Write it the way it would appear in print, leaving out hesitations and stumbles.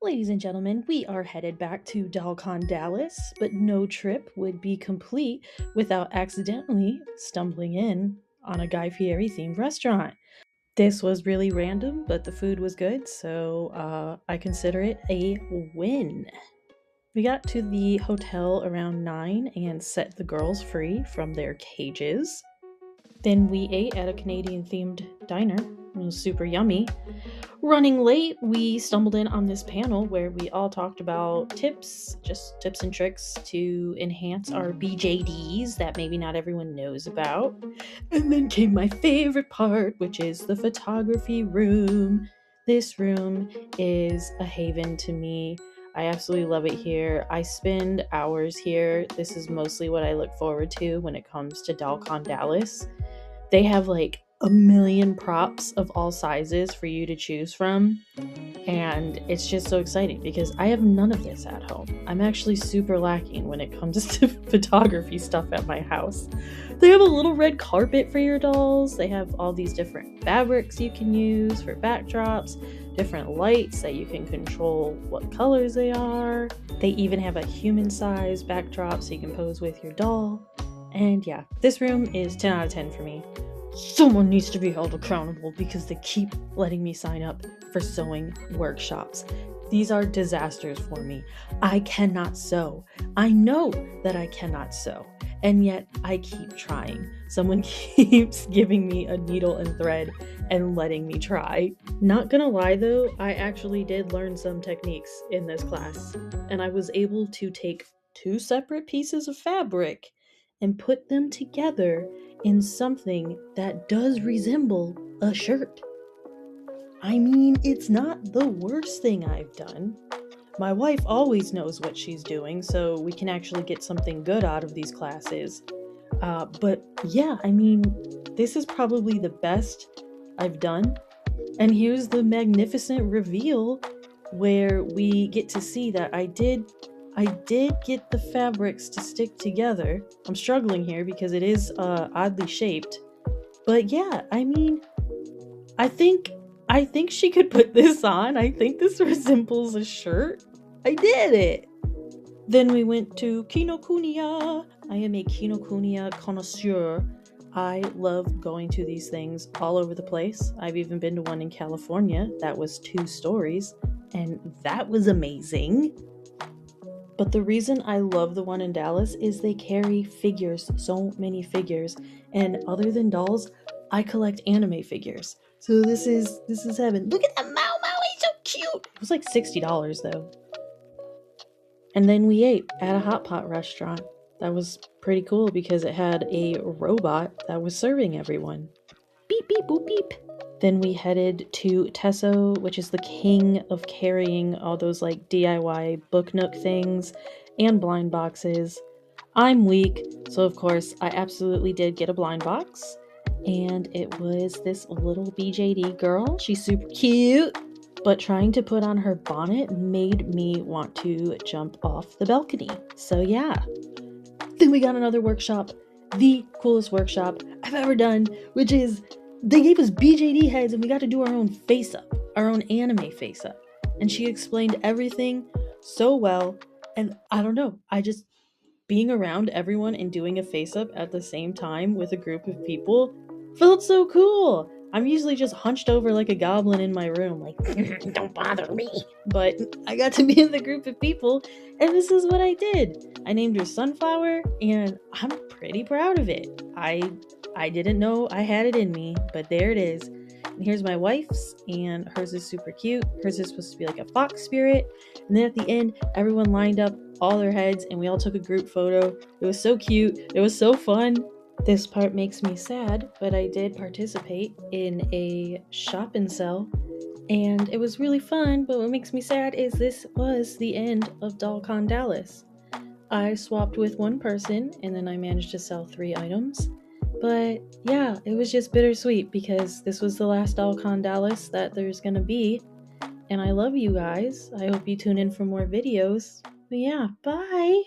Ladies and gentlemen, we are headed back to Dollcon, Dallas, but no trip would be complete without accidentally stumbling in on a Guy Fieri themed restaurant. This was really random, but the food was good, so I consider it a win. We got to the hotel around 9 and set the girls free from their cages. Then we ate at a Canadian themed diner. It was super yummy. Running late, we stumbled in on this panel where we all talked about tips, just tips and tricks to enhance our BJDs that maybe not everyone knows about. And then came my favorite part, which is the photography room. This room is a haven to me. I absolutely love it here. I spend hours here. This is mostly what I look forward to when it comes to Dollcon Dallas. They have like a million props of all sizes for you to choose from, and it's just so exciting because I have none of this at home. I'm actually super lacking when it comes to photography stuff at my house. They have a little red carpet for your dolls. They have all these different fabrics you can use for backdrops, different lights that you can control what colors they are. They even have a human-size backdrop so you can pose with your doll. And yeah, this room is 10 out of 10 for me. Someone needs to be held accountable because they keep letting me sign up for sewing workshops. These are disasters for me. I cannot sew. I know that I cannot sew, and yet I keep trying. Someone keeps giving me a needle and thread and letting me try. Not gonna lie though, I actually did learn some techniques in this class, and I was able to take two separate pieces of fabric and put them together in something that does resemble a shirt. I mean, it's not the worst thing I've done. My wife always knows what she's doing, so we can actually get something good out of these classes. But yeah, I mean, this is probably the best I've done. And here's the magnificent reveal where we get to see that I did get the fabrics to stick together. I'm struggling here because it is oddly shaped. But yeah, I mean, I think she could put this on. I think this resembles a shirt. I did it! Then we went to Kinokuniya. I am a Kinokuniya connoisseur. I love going to these things all over the place. I've even been to one in California that was 2 stories, and that was amazing. But the reason I love the one in Dallas is they carry figures, so many figures. And other than dolls, I collect anime figures. So this is heaven. Look at that Mao Mao, he's so cute! It was like $60 though. And then we ate at a hot pot restaurant. That was pretty cool because it had a robot that was serving everyone. Beep beep boop beep. Then we headed to Tesso, which is the king of carrying all those like DIY book nook things and blind boxes. I'm weak, so of course I absolutely did get a blind box. And it was this little BJD girl. She's super cute, but trying to put on her bonnet made me want to jump off the balcony. So yeah. Then we got another workshop, the coolest workshop I've ever done, which is they gave us BJD heads and we got to do our own face up, our own anime face up. And she explained everything so well. And I don't know, being around everyone and doing a face up at the same time with a group of people felt so cool. I'm usually just hunched over like a goblin in my room, like, don't bother me. But I got to be in the group of people, and this is what I did. I named her Sunflower, and I'm pretty proud of it. I didn't know I had it in me, but there it is. And here's my wife's, and hers is super cute. Hers is supposed to be like a fox spirit. And then at the end, everyone lined up all their heads, and we all took a group photo. It was so cute. It was so fun. This part makes me sad, but I did participate in a shop and sell, and it was really fun, but what makes me sad is this was the end of Dollcon Dallas. I swapped with one person, and then I managed to sell 3 items. But yeah, it was just bittersweet because this was the last Dollcon Dallas that there's gonna be, and I love you guys. I hope you tune in for more videos. But yeah, bye!